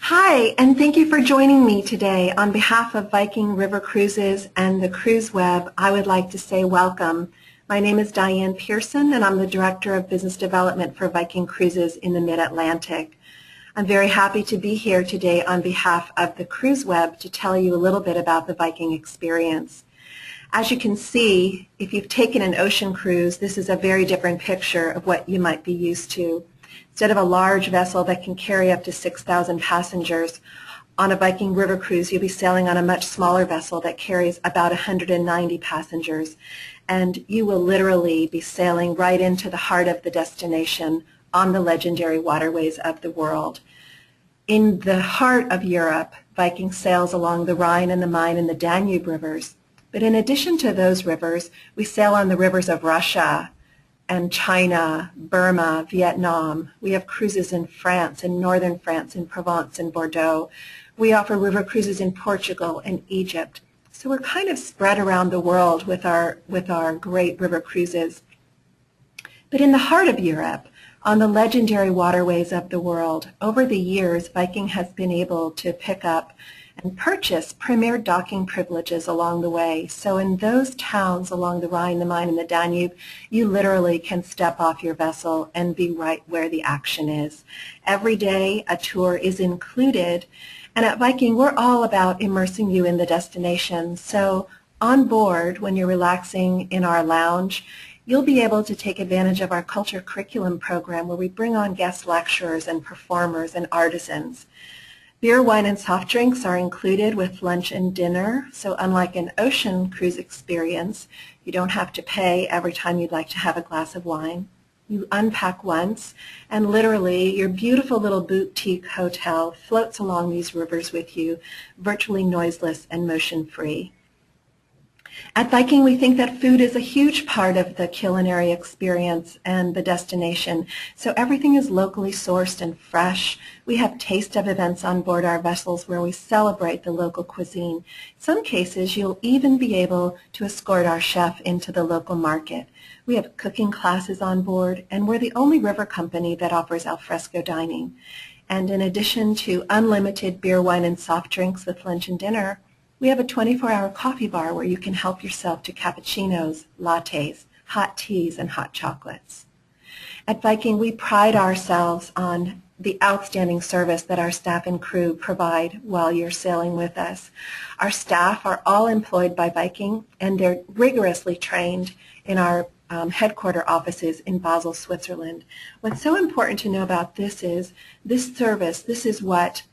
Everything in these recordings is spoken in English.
Hi, and thank you for joining me today. On behalf of Viking River Cruises and the Cruise Web, I would like to say welcome. My name is Dianne Pierson, and I'm the Director of Business Development for Viking Cruises in the Mid-Atlantic. I'm very happy to be here today on behalf of the Cruise Web to tell you a little bit about the Viking Experience. As you can see, if you've taken an ocean cruise, this is a very different picture of what you might be used to. Instead of a large vessel that can carry up to 6,000 passengers, on a Viking River Cruise you'll be sailing on a much smaller vessel that carries about 190 passengers. And you will literally be sailing right into the heart of the destination on the legendary waterways of the world. In the heart of Europe, Viking sails along the Rhine and the Main and the Danube rivers. But in addition to those rivers, we sail on the rivers of Russia and China, Burma, Vietnam. We have cruises in France, in northern France, in Provence, and Bordeaux. We offer river cruises in Portugal and Egypt. So we're kind of spread around the world with our great river cruises. But in the heart of Europe, on the legendary waterways of the world, over the years, Viking has been able to pick up and purchase premier docking privileges along the way. So in those towns along the Rhine, the Main, and the Danube, you literally can step off your vessel and be right where the action is. Every day a tour is included, and at Viking we're all about immersing you in the destination. So on board, when you're relaxing in our lounge, you'll be able to take advantage of our culture curriculum program where we bring on guest lecturers and performers and artisans. Beer, wine, and soft drinks are included with lunch and dinner, so unlike an ocean cruise experience, you don't have to pay every time you'd like to have a glass of wine. You unpack once, and literally your beautiful little boutique hotel floats along these rivers with you, virtually noiseless and motion-free. At Viking, we think that food is a huge part of the culinary experience and the destination, so everything is locally sourced and fresh. We have taste-of events on board our vessels where we celebrate the local cuisine. In some cases, you'll even be able to escort our chef into the local market. We have cooking classes on board, and we're the only river company that offers alfresco dining. And in addition to unlimited beer, wine, and soft drinks with lunch and dinner, we have a 24-hour coffee bar where you can help yourself to cappuccinos, lattes, hot teas, and hot chocolates. At Viking, we pride ourselves on the outstanding service that our staff and crew provide while you're sailing with us. Our staff are all employed by Viking, and they're rigorously trained in our headquarter offices in Basel, Switzerland. What's so important to know about this is this service, this is what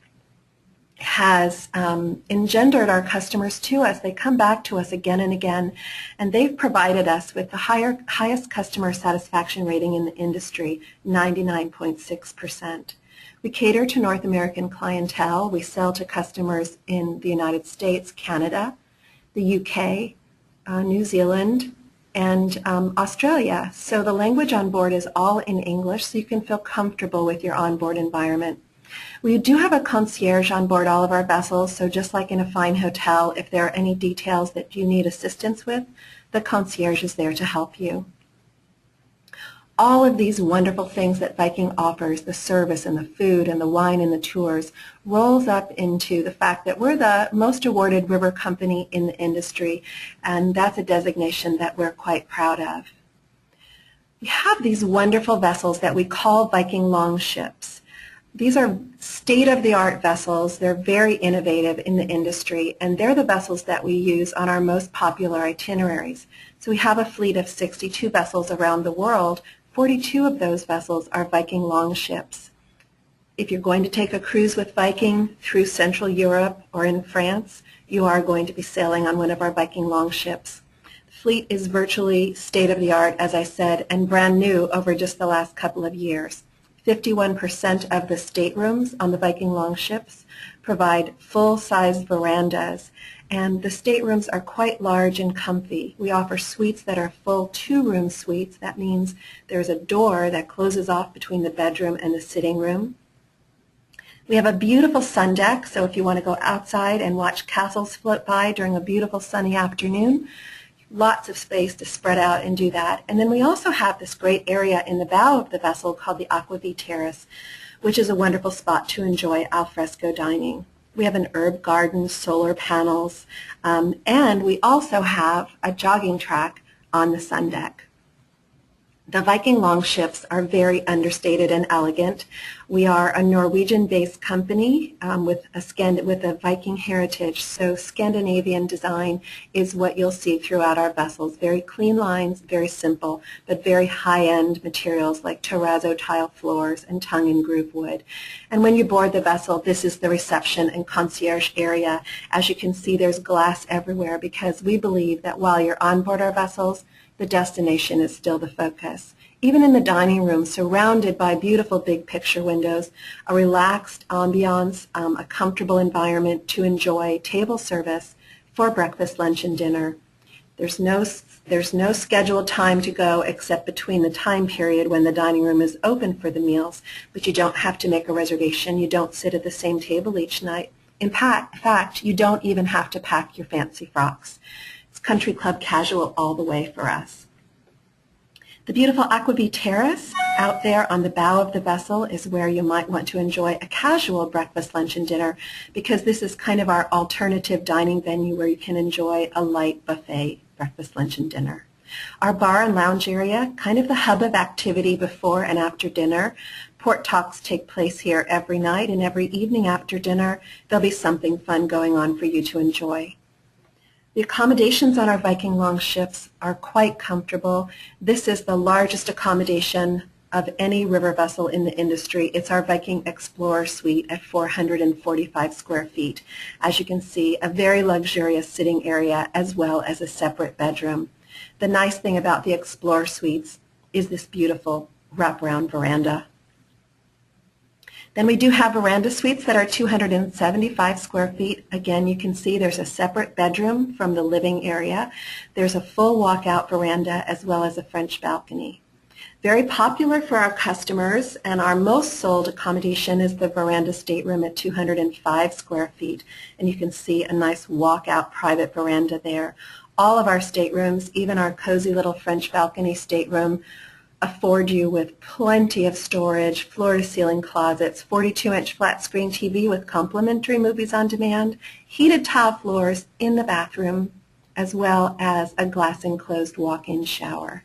has engendered our customers to us. They come back to us again and again, and they've provided us with the highest customer satisfaction rating in the industry, 99.6%. We cater to North American clientele. We sell to customers in the United States, Canada, the UK, New Zealand, and Australia. So the language on board is all in English, so you can feel comfortable with your onboard environment. We do have a concierge on board all of our vessels, so just like in a fine hotel, if there are any details that you need assistance with, the concierge is there to help you. All of these wonderful things that Viking offers, the service and the food and the wine and the tours, rolls up into the fact that we're the most awarded river company in the industry, and that's a designation that we're quite proud of. We have these wonderful vessels that we call Viking Longships. These are state-of-the-art vessels. They're very innovative in the industry, and they're the vessels that we use on our most popular itineraries. So we have a fleet of 62 vessels around the world. 42 of those vessels are Viking Longships. If you're going to take a cruise with Viking through Central Europe or in France, you are going to be sailing on one of our Viking Longships. The fleet is virtually state-of-the-art, as I said, and brand new over just the last couple of years. 51% of the staterooms on the Viking Longships provide full-sized verandas, and the staterooms are quite large and comfy. We offer suites that are full two-room suites. That means there's a door that closes off between the bedroom and the sitting room. We have a beautiful sun deck, so if you want to go outside and watch castles float by during a beautiful sunny afternoon, lots of space to spread out and do that. And then we also have this great area in the bow of the vessel called the Aquavit Terrace, which is a wonderful spot to enjoy alfresco dining. We have an herb garden, solar panels, and we also have a jogging track on the sun deck. The Viking longships are very understated and elegant. We are a Norwegian-based company with a Viking heritage, so Scandinavian design is what you'll see throughout our vessels. Very clean lines, very simple, but very high-end materials like terrazzo tile floors and tongue and groove wood. And when you board the vessel, this is the reception and concierge area. As you can see, there's glass everywhere because we believe that while you're on board our vessels, the destination is still the focus. Even in the dining room, surrounded by beautiful big picture windows, a relaxed ambiance, a comfortable environment to enjoy table service for breakfast, lunch, and dinner. There's no scheduled time to go except between the time period when the dining room is open for the meals, but you don't have to make a reservation. You don't sit at the same table each night. In fact, you don't even have to pack your fancy frocks. It's country club casual all the way for us. The beautiful Aquavit Terrace out there on the bow of the vessel is where you might want to enjoy a casual breakfast, lunch, and dinner because this is kind of our alternative dining venue where you can enjoy a light buffet breakfast, lunch, and dinner. Our bar and lounge area, kind of the hub of activity before and after dinner. Port talks take place here every night, and every evening after dinner there'll be something fun going on for you to enjoy. The accommodations on our Viking longships are quite comfortable. This is the largest accommodation of any river vessel in the industry. It's our Viking Explorer Suite at 445 square feet. As you can see, a very luxurious sitting area as well as a separate bedroom. The nice thing about the Explorer Suites is this beautiful wraparound veranda. Then we do have veranda suites that are 275 square feet. Again, you can see there's a separate bedroom from the living area. There's a full walkout veranda as well as a French balcony. Very popular for our customers, and our most sold accommodation is the Veranda Stateroom at 205 square feet. And you can see a nice walkout private veranda there. All of our staterooms, even our cozy little French balcony stateroom, afford you with plenty of storage, floor-to-ceiling closets, 42-inch flat-screen TV with complimentary movies on demand, heated tile floors in the bathroom, as well as a glass-enclosed walk-in shower.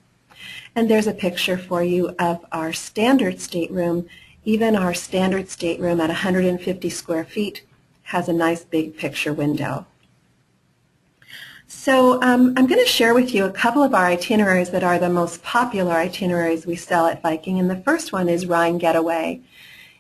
And there's a picture for you of our standard stateroom. Even our standard stateroom at 150 square feet has a nice big picture window. So I'm going to share with you a couple of our itineraries that are the most popular itineraries we sell at Viking, and the first one is Rhine Getaway.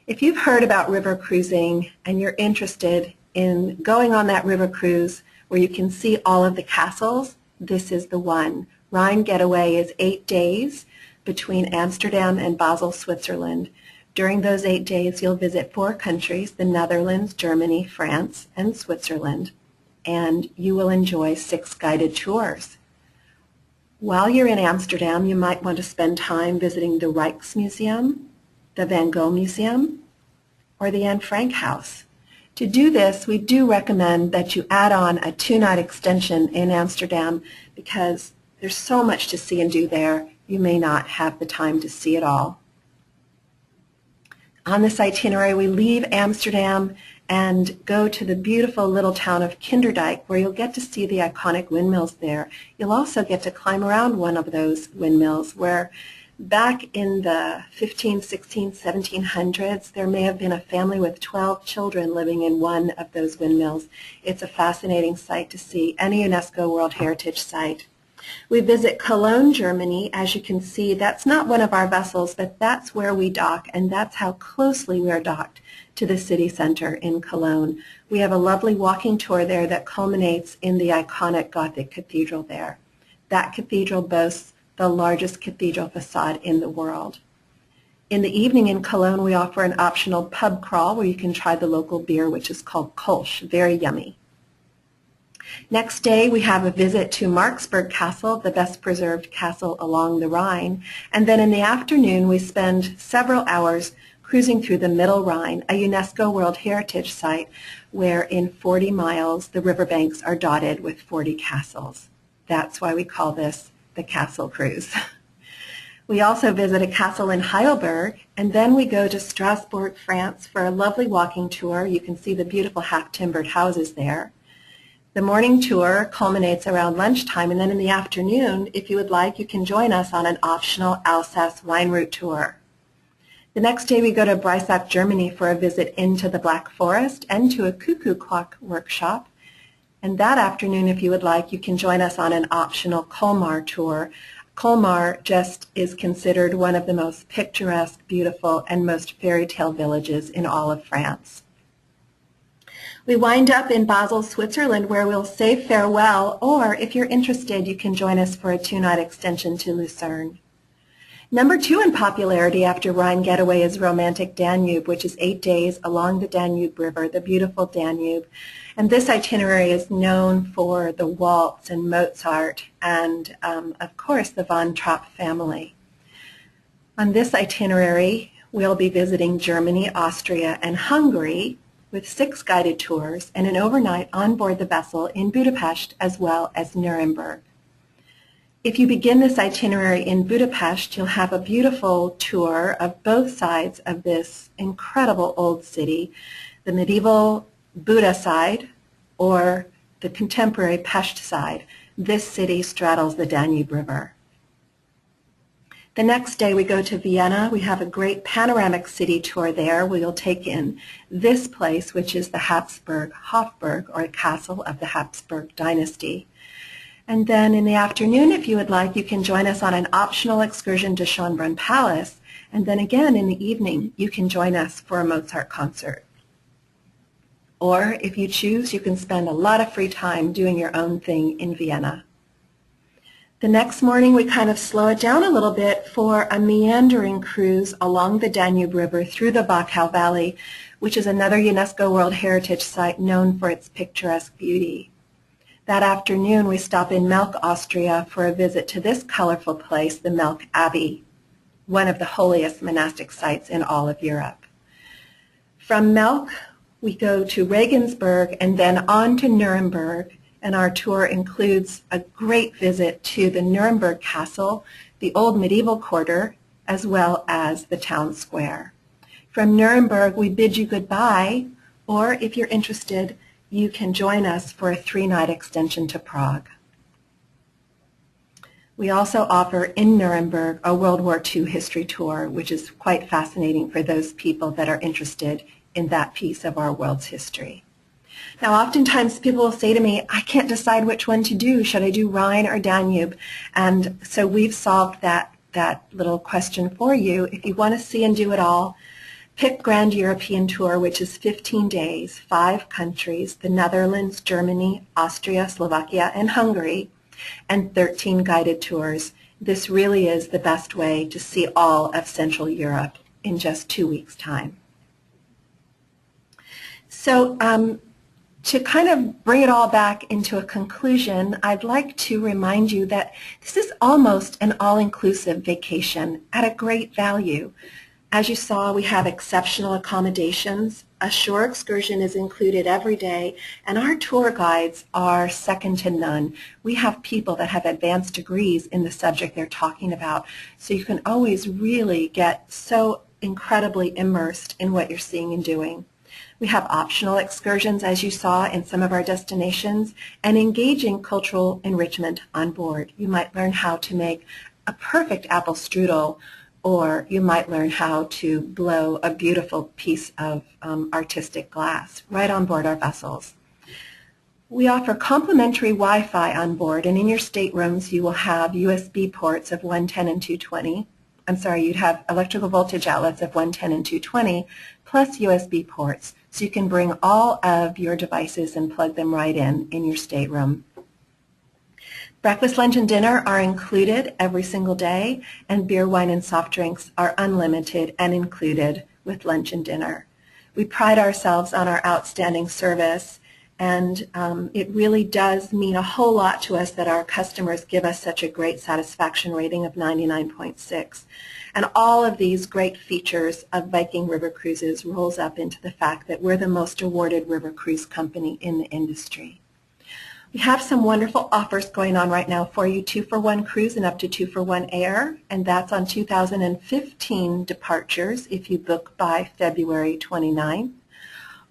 If you've heard about river cruising and you're interested in going on that river cruise where you can see all of the castles, this is the one. Rhine Getaway is 8 days between Amsterdam and Basel, Switzerland. During those 8 days, you'll visit 4 countries, the Netherlands, Germany, France, and Switzerland, and you will enjoy 6 guided tours. While you're in Amsterdam, you might want to spend time visiting the Rijksmuseum, the Van Gogh Museum, or the Anne Frank House. To do this, we do recommend that you add on a 2-night extension in Amsterdam because there's so much to see and do there, you may not have the time to see it all. On this itinerary, we leave Amsterdam and go to the beautiful little town of Kinderdijk, where you'll get to see the iconic windmills there. You'll also get to climb around one of those windmills where back in the 15, 16, 1700s, there may have been a family with 12 children living in one of those windmills. It's a fascinating sight to see, and a UNESCO World Heritage Site. We visit Cologne, Germany. As you can see, that's not one of our vessels, but that's where we dock, and that's how closely we are docked to the city center in Cologne. We have a lovely walking tour there that culminates in the iconic Gothic cathedral there. That cathedral boasts the largest cathedral facade in the world. In the evening in Cologne, we offer an optional pub crawl where you can try the local beer, which is called Kolsch, very yummy. Next day, we have a visit to Marksburg Castle, the best preserved castle along the Rhine. And then in the afternoon, we spend several hours cruising through the Middle Rhine, a UNESCO World Heritage Site where in 40 miles the riverbanks are dotted with 40 castles. That's why we call this the Castle Cruise. We also visit a castle in Heidelberg, and then we go to Strasbourg, France for a lovely walking tour. You can see the beautiful half-timbered houses there. The morning tour culminates around lunchtime, and then in the afternoon, if you would like, you can join us on an optional Alsace wine route tour. The next day we go to Breisach, Germany for a visit into the Black Forest and to a cuckoo clock workshop. And that afternoon, if you would like, you can join us on an optional Colmar tour. Colmar just is considered one of the most picturesque, beautiful, and most fairy tale villages in all of France. We wind up in Basel, Switzerland, where we'll say farewell, or if you're interested, you can join us for a 2-night extension to Lucerne. Number 2 in popularity after Rhine Getaway is Romantic Danube, which is 8 days along the Danube River, the beautiful Danube. And this itinerary is known for the waltz and Mozart and, of course, the Von Trapp family. On this itinerary, we'll be visiting Germany, Austria, and Hungary, with 6 guided tours and an overnight on board the vessel in Budapest as well as Nuremberg. If you begin this itinerary in Budapest, you'll have a beautiful tour of both sides of this incredible old city, the medieval Buda side or the contemporary Pest side. This city straddles the Danube River. The next day we go to Vienna. We have a great panoramic city tour there. We'll take in this place, which is the Habsburg Hofburg, or castle of the Habsburg dynasty. And then in the afternoon, if you would like, you can join us on an optional excursion to Schönbrunn Palace. And then again in the evening, you can join us for a Mozart concert. Or if you choose, you can spend a lot of free time doing your own thing in Vienna. The next morning, we kind of slow it down a little bit for a meandering cruise along the Danube River through the Wachau Valley, which is another UNESCO World Heritage Site known for its picturesque beauty. That afternoon, we stop in Melk, Austria for a visit to this colorful place, the Melk Abbey, one of the holiest monastic sites in all of Europe. From Melk, we go to Regensburg and then on to Nuremberg, and our tour includes a great visit to the Nuremberg Castle, the old medieval quarter, as well as the town square. From Nuremberg, we bid you goodbye, or if you're interested, you can join us for a 3-night extension to Prague. We also offer in Nuremberg a World War II history tour, which is quite fascinating for those people that are interested in that piece of our world's history. Now, oftentimes people will say to me, I can't decide which one to do. Should I do Rhine or Danube? And so we've solved that little question for you. If you want to see and do it all, pick Grand European Tour, which is 15 days, 5 countries, the Netherlands, Germany, Austria, Slovakia, and Hungary, and 13 guided tours. This really is the best way to see all of Central Europe in just 2 weeks' time. So to kind of bring it all back into a conclusion, I'd like to remind you that this is almost an all-inclusive vacation at a great value. As you saw, we have exceptional accommodations. A shore excursion is included every day, and our tour guides are second to none. We have people that have advanced degrees in the subject they're talking about, so you can always really get so incredibly immersed in what you're seeing and doing. We have optional excursions, as you saw in some of our destinations, and engaging cultural enrichment on board. You might learn how to make a perfect apple strudel, or you might learn how to blow a beautiful piece of artistic glass right on board our vessels. We offer complimentary Wi-Fi on board, and in your staterooms you will have USB ports of 110 and 220. I'm sorry, you'd have electrical voltage outlets of 110 and 220, plus USB ports, so you can bring all of your devices and plug them right in your stateroom. Breakfast, lunch, and dinner are included every single day, and beer, wine, and soft drinks are unlimited and included with lunch and dinner. We pride ourselves on our outstanding service, and it really does mean a whole lot to us that our customers give us such a great satisfaction rating of 99.6. And all of these great features of Viking River Cruises rolls up into the fact that we're the most awarded river cruise company in the industry. We have some wonderful offers going on right now for you, 2-for-1 cruise and up to 2-for-1 air, and that's on 2015 departures if you book by February 29th,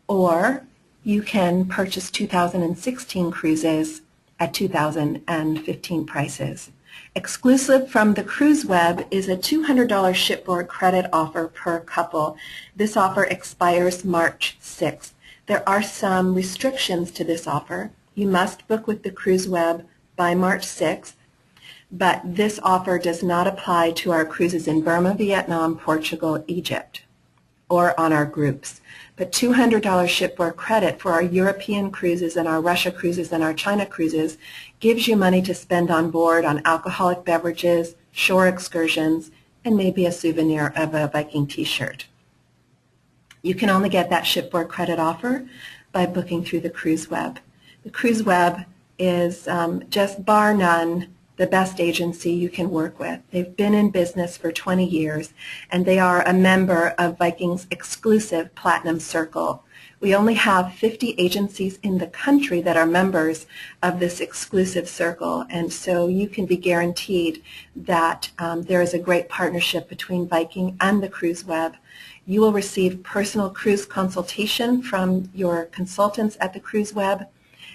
or you can purchase 2016 cruises at 2015 prices. Exclusive from the cruise web is a $200 shipboard credit offer per couple. This offer expires March 6th. There are some restrictions to this offer. You must book with the cruise web by March 6th, but this offer does not apply to our cruises in Burma, Vietnam, Portugal, Egypt, or on our groups. But $200 shipboard credit for our European cruises and our Russia cruises and our China cruises gives you money to spend on board on alcoholic beverages, shore excursions, and maybe a souvenir of a Viking t-shirt. You can only get that shipboard credit offer by booking through the cruise web. The cruise web is just bar none the best agency you can work with. They've been in business for 20 years, and they are a member of Viking's exclusive Platinum Circle. We only have 50 agencies in the country that are members of this exclusive circle, and so you can be guaranteed that there is a great partnership between Viking and the cruise web. You will receive personal cruise consultation from your consultants at the cruise web,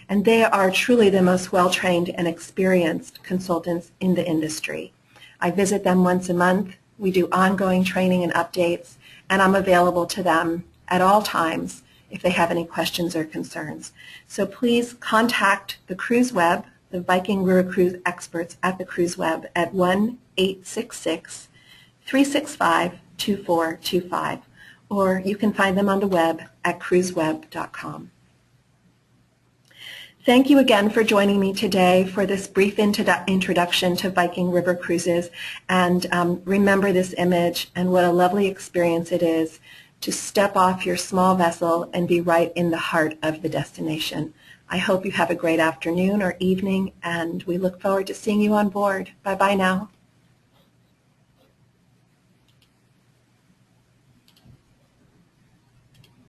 and they are truly the most well-trained and experienced consultants in the industry. I visit them once a month. We do ongoing training and updates, and I'm available to them at all times if they have any questions or concerns. So please contact the cruise web, the Viking River Cruise experts at the cruise web at 1-866-365-2425, or you can find them on the web at cruiseweb.com. Thank you again for joining me today for this brief introduction to Viking River Cruises, and remember this image and what a lovely experience it is to step off your small vessel and be right in the heart of the destination. I hope you have a great afternoon or evening, and we look forward to seeing you on board. Bye-bye now.